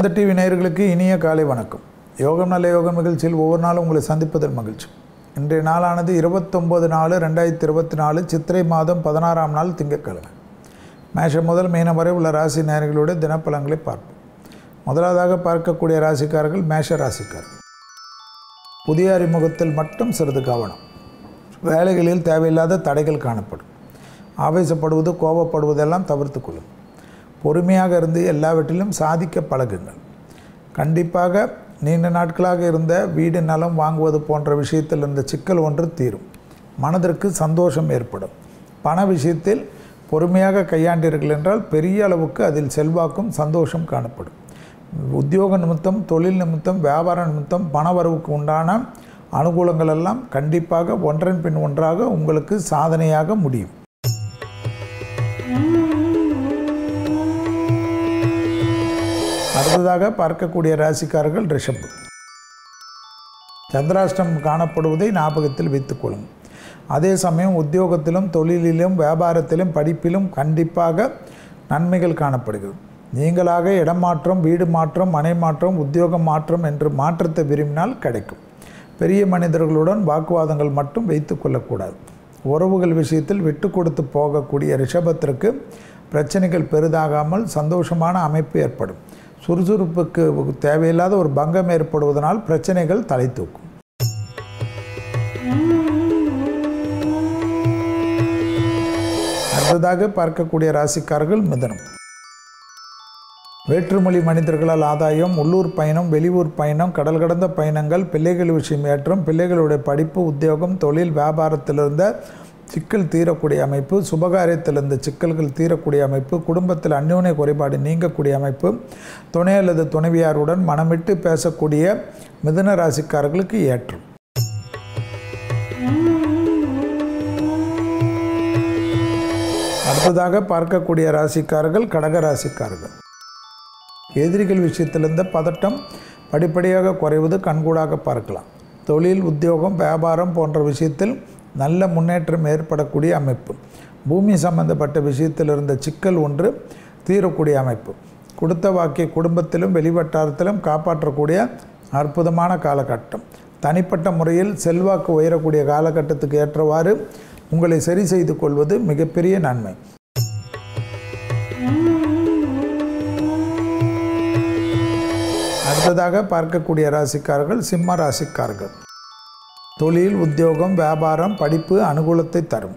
வேதாந்த டிவி நேயர்களுக்கு இனிய காலை வணக்கம். யோகம் நல்ல யோகம் நிகழ்ச்சியில் ஒவ்வொரு நாளும் உங்களை சந்திப்பதில் மகிழ்ச்சி. இன்றைய நாளானது 29/4/2024 சித்திரை மாதம் 16ஆம் நாள் திங்கட்கிழமை. மேஷம் முதல் மீனம் வரை உள்ள ராசி நேயர்களுடைய தினப்பலன்களை பார்ப்போம். முதலாவதாக பார்க்கக்கூடிய ராசிக்காரர்கள் மேஷ ராசிக்காரர்கள். புதிய அறிமுகத்தில் மட்டும் சிறிது கவனம். வேலைகளில் தேவையில்லாத தடைகள் காணப்படும். ஆவேசப்படுவது கோபப்படுவதெல்லாம் தவிர்த்து கொள்ளும். பொறுமையாக இருந்து எல்லாவற்றிலும் சாதிக்க பழகுங்கள். கண்டிப்பாக நீண்ட நாட்களாக இருந்த வீடு நலம் வாங்குவது போன்ற விஷயத்தில் இருந்த சிக்கல் ஒன்று தீரும். மனதிற்கு சந்தோஷம் ஏற்படும். பண விஷயத்தில் பொறுமையாக கையாண்டீர்கள் என்றால் பெரிய அளவுக்கு அதில் செல்வாக்கும் சந்தோஷம் காணப்படும். உத்தியோக நிமித்தம், தொழில் நிமித்தம், வியாபார நிமித்தம் பணவரவுக்கு உண்டான அனுகூலங்கள் எல்லாம் கண்டிப்பாக ஒன்றன் பின் ஒன்றாக உங்களுக்கு சாதனையாக முடியும். அடுத்ததாக பார்க்கக்கூடிய ராசிக்காரர்கள் ரிஷபம். சந்திராஷ்டம் காணப்படுவதை ஞாபகத்தில் வைத்துக்கொள்ளும். அதே சமயம் உத்தியோகத்திலும், தொழிலிலும், வியாபாரத்திலும், படிப்பிலும் கண்டிப்பாக நன்மைகள் காணப்படுகிறது. நீங்களாக இடம் மாற்றம், வீடு மாற்றம், மனை மாற்றம், உத்தியோகம் மாற்றம் என்று மாற்றத்தை விரும்பினால் கிடைக்கும். பெரிய மனிதர்களுடன் வாக்குவாதங்கள் மட்டும் வைத்து கொள்ளக்கூடாது. உறவுகள் விஷயத்தில் விட்டு கொடுத்து போகக்கூடிய ரிஷபத்திற்கு பிரச்சனைகள் பெரிதாகாமல் சந்தோஷமான அமைப்பு ஏற்படும். சுறுசுறுப்புக்கு தேவையில்லாத ஒரு பங்கம் ஏற்படுவதனால் பிரச்சனைகள் தலை தூக்கும். அடுத்ததாக பார்க்கக்கூடிய ராசிக்காரர்கள் மிதுனம். வேற்றுமொழி மனிதர்களால் ஆதாயம், உள்ளூர் பயணம், வெளியூர் பயணம், கடல் கடந்த பயணங்கள், பிள்ளைகள் விஷயம் ஏற்றம், பிள்ளைகளுடைய படிப்பு, உத்தியோகம், தொழில், வியாபாரத்திலிருந்த சிக்கல் தீரக்கூடிய அமைப்பு, சுபகாரியத்திலிருந்து சிக்கல்கள் தீரக்கூடிய அமைப்பு, குடும்பத்தில் அந்யோன்ய குறைபாடு நீங்கக்கூடிய அமைப்பு, துணை அல்லது துணைவியாருடன் மனமிட்டு பேசக்கூடிய மிதுன ராசிக்காரர்களுக்கு ஏற்றம். அடுத்ததாக பார்க்கக்கூடிய ராசிக்காரர்கள் கடக ராசிக்காரர்கள். எதிரிகள் விஷயத்திலிருந்த பதட்டம் படிப்படியாக குறைவது கண்கூடாக பார்க்கலாம். தொழில், உத்தியோகம், வியாபாரம் போன்ற விஷயத்தில் நல்ல முன்னேற்றம் ஏற்படக்கூடிய அமைப்பு. பூமி சம்பந்தப்பட்ட விஷயத்தில் இருந்த சிக்கல் ஒன்று தீரக்கூடிய அமைப்பு. கொடுத்த வாக்கை குடும்பத்திலும் வெளிவட்டாரத்திலும் காப்பாற்றக்கூடிய அற்புதமான காலகட்டம். தனிப்பட்ட முறையில் செல்வாக்கு உயரக்கூடிய காலகட்டத்துக்கு ஏற்றவாறு உங்களை சரி செய்து கொள்வது மிகப்பெரிய நன்மை. அடுத்ததாக பார்க்கக்கூடிய ராசிக்காரர்கள் சிம்ம ராசிக்காரர்கள். தொழில், உத்தியோகம், வியாபாரம், படிப்பு அனுகூலத்தை தரும்.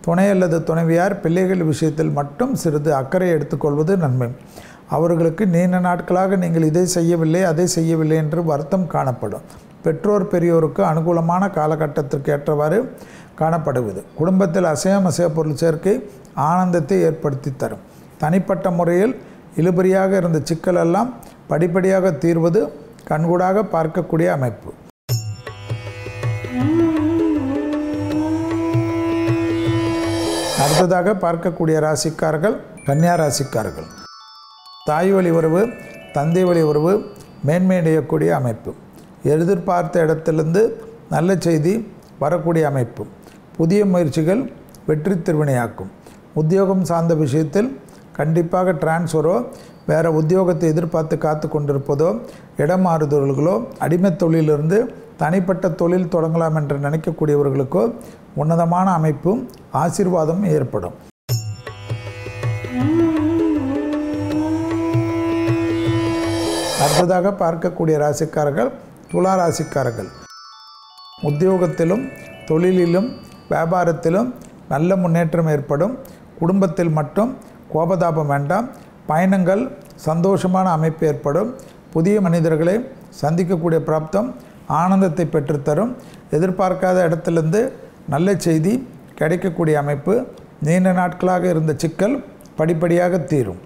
துணை அல்லது துணைவியார், பிள்ளைகள் விஷயத்தில் மட்டும் சிறிது அக்கறை எடுத்துக்கொள்வது நன்மை. அவர்களுக்கு நீண்ட நாட்களாக நீங்கள் இதை செய்யவில்லை, அதை செய்யவில்லை என்று வருத்தம் காணப்படும். பெற்றோர் பெரியோருக்கு அனுகூலமான காலகட்டத்திற்கு ஏற்றவாறு காணப்படுவது. குடும்பத்தில் அசைய பொருள் சேர்க்கை ஆனந்தத்தை ஏற்படுத்தி தரும். தனிப்பட்ட முறையில் இழுபறியாக இருந்த சிக்கலெல்லாம் படிப்படியாக தீர்வது கண்கூடாக பார்க்கக்கூடிய அமைப்பு. அடுத்ததாக பார்க்கக்கூடிய ராசிக்காரர்கள் கன்னியா ராசிக்காரர்கள். தாய் வழி உறவு, தந்தை வழி உறவு மேன்மையடையக்கூடிய அமைப்பு. எதிர்பார்த்த இடத்திலிருந்து நல்ல செய்தி வரக்கூடிய அமைப்பு. புதிய முயற்சிகள் வெற்றி திருவினையாக்கும். உத்தியோகம் சார்ந்த விஷயத்தில் கண்டிப்பாக டிரான்ஸ்ஃபரோ, வேறு உத்தியோகத்தை எதிர்பார்த்து காத்து கொண்டிருப்பதோ, இடம் மாறுதல்களோ, அடிமை தொழிலிருந்து தனிப்பட்ட தொழில் தொடங்கலாம் என்று நினைக்கக்கூடியவர்களுக்கோ உன்னதமான அமைப்பும் ஆசீர்வாதமும் ஏற்படும். அடுத்ததாக பார்க்கக்கூடிய ராசிக்காரர்கள் துலா ராசிக்காரர்கள். உத்தியோகத்திலும், தொழிலிலும், வியாபாரத்திலும் நல்ல முன்னேற்றம் ஏற்படும். குடும்பத்தில் மட்டும் கோபதாபம் வேண்டாம். பயணங்கள் சந்தோஷமான அமைப்பு ஏற்படும். புதிய மனிதர்களை சந்திக்கக்கூடிய பிராப்தம் ஆனந்தத்தை பெற்றுத்தரும். எதிர்பார்க்காத இடத்திலிருந்து நல்ல செய்தி கிடைக்கக்கூடிய அமைப்பு. நீண்ட நாட்களாக இருந்த சிக்கல் படிப்படியாக தீரும்.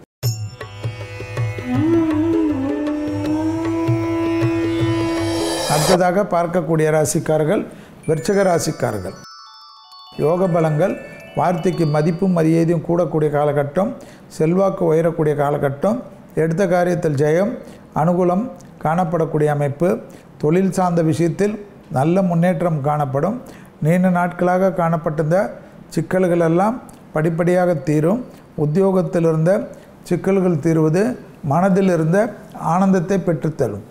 அடுத்ததாக பார்க்கக்கூடிய ராசிக்காரர்கள் விருச்சிக ராசிக்காரர்கள். யோக பலங்கள், வார்த்தைக்கு மதிப்பும் மரியாதையும் கூடக்கூடிய காலகட்டம். செல்வாக்கு உயரக்கூடிய காலகட்டம். எடுத்த காரியத்தில் ஜெயம், அனுகூலம் காணப்படக்கூடிய அமைப்பு. தொழில் சார்ந்த விஷயத்தில் நல்ல முன்னேற்றம் காணப்படும். நீண்ட நாட்களாக காணப்பட்டிருந்த சிக்கல்கள் எல்லாம் படிப்படியாக தீரும். உத்தியோகத்தில் இருந்த சிக்கல்கள் தீர்வது, மனதில் இருந்த ஆனந்தத்தை பெற்றுத்தரும்.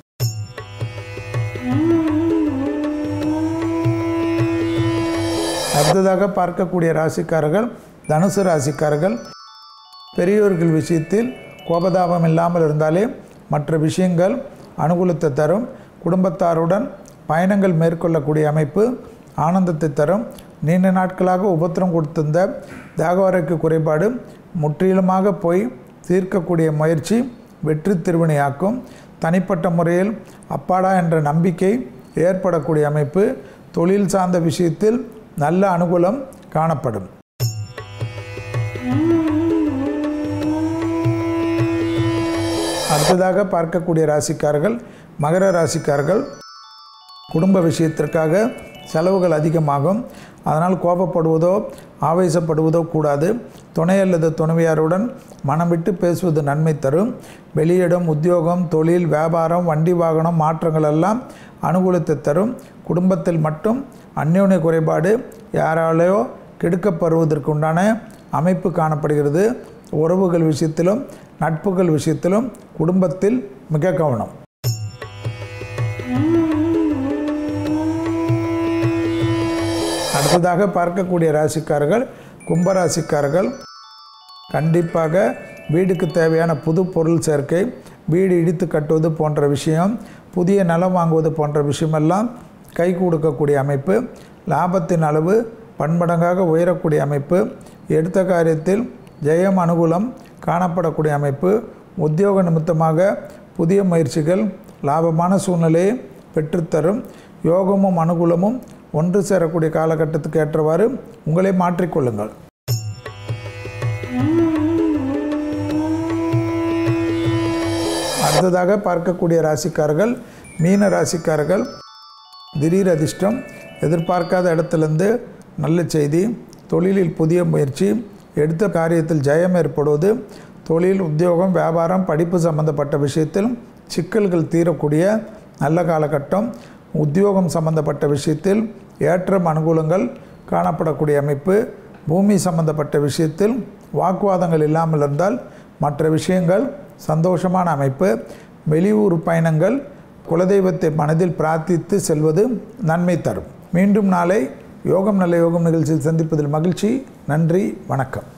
அடுத்ததாக பார்க்கக்கூடிய ராசிக்காரர்கள் தனுசு ராசிக்காரர்கள். பெரியோர்கள் விஷயத்தில் கோபதாபம் இல்லாமல் இருந்தாலே மற்ற விஷயங்கள் அனுகூலத்தை தரும். குடும்பத்தாருடன் பயணங்கள் மேற்கொள்ளக்கூடிய அமைப்பு ஆனந்தத்தை தரும். நீண்ட நாட்களாக உபத்திரம் கொடுத்திருந்த தேகவாரைக்கு குறைபாடு முற்றிலுமாக போய் தீர்க்கக்கூடிய முயற்சி வெற்றி திருவினையாக்கும். தனிப்பட்ட முறையில் அப்பாடா என்ற நம்பிக்கை ஏற்படக்கூடிய அமைப்பு. தொழில் சார்ந்த விஷயத்தில் நல்ல அனுகூலம் காணப்படும். அடுத்ததாக பார்க்கக்கூடிய ராசிக்காரர்கள் மகர ராசிக்காரர்கள். குடும்ப விஷயத்திற்காக செலவுகள் அதிகமாகும். அதனால் கோபப்படுவதோ ஆவேசப்படுவதோ கூடாது. துணை அல்லது துணைவியாருடன் மனம் விட்டு பேசுவது நன்மை தரும். வெளியிடம், உத்தியோகம், தொழில், வியாபாரம், வண்டி வாகனம் மாற்றங்கள் எல்லாம் அனுகூலத்தை தரும். குடும்பத்தில் மட்டும் அந்யோன்ய குறைபாடு யாராலேயோ கெடுக்கப்படுவதற்கு உண்டான அமைப்பு காணப்படுகிறது. உறவுகள் விஷயத்திலும் நட்புகள் விஷயத்திலும் குடும்பத்தில் மிக கவனம். அடுத்ததாக பார்க்கக்கூடிய ராசிக்காரர்கள் கும்பராசிக்காரர்கள். கண்டிப்பாக வீடுக்கு தேவையான புது பொருள் சேர்க்கை, வீடு இடித்து கட்டுவது போன்ற விஷயம், புதிய நிலம் வாங்குவது போன்ற விஷயமெல்லாம் கை கொடுக்கக்கூடிய அமைப்பு. லாபத்தின் அளவு பன்மடங்காக உயரக்கூடிய அமைப்பு. எடுத்த காரியத்தில் ஜெயம் அனுகூலம் காணப்படக்கூடிய அமைப்பு. உத்தியோக நிமித்தமாக புதிய முயற்சிகள் லாபமான சூழ்நிலையை பெற்றுத்தரும். யோகமும் அனுகூலமும் ஒன்று சேரக்கூடிய காலகட்டத்துக்கு ஏற்றவாறு உங்களை மாற்றிக்கொள்ளுங்கள். அடுத்ததாக பார்க்கக்கூடிய ராசிக்காரர்கள் மீன ராசிக்காரர்கள். திடீர் அதிர்ஷ்டம், எதிர்பார்க்காத இடத்திலிருந்து நல்ல செய்தி, தொழிலில் புதிய முயற்சி, எடுத்த காரியத்தில் ஜெயம் ஏற்படுவது, தொழில், உத்தியோகம், வியாபாரம், படிப்பு சம்பந்தப்பட்ட விஷயத்தில் சிக்கல்கள் தீரக்கூடிய நல்ல காலகட்டம். உத்தியோகம் சம்பந்தப்பட்ட விஷயத்தில் ஏற்றம் அனுகூலங்கள் காணப்படக்கூடிய அமைப்பு. பூமி சம்பந்தப்பட்ட விஷயத்தில் வாக்குவாதங்கள் இல்லாமல் இருந்தால் மற்ற விஷயங்கள் சந்தோஷமான அமைப்பு. வெளியூர் பயணங்கள், குலதெய்வத்தை மனதில் பிரார்த்தித்து செல்வது நன்மை தரும். மீண்டும் நாளை யோகம் நல்ல யோகம் நிகழ்ச்சியில் சந்திப்பதில் மகிழ்ச்சி. நன்றி, வணக்கம்.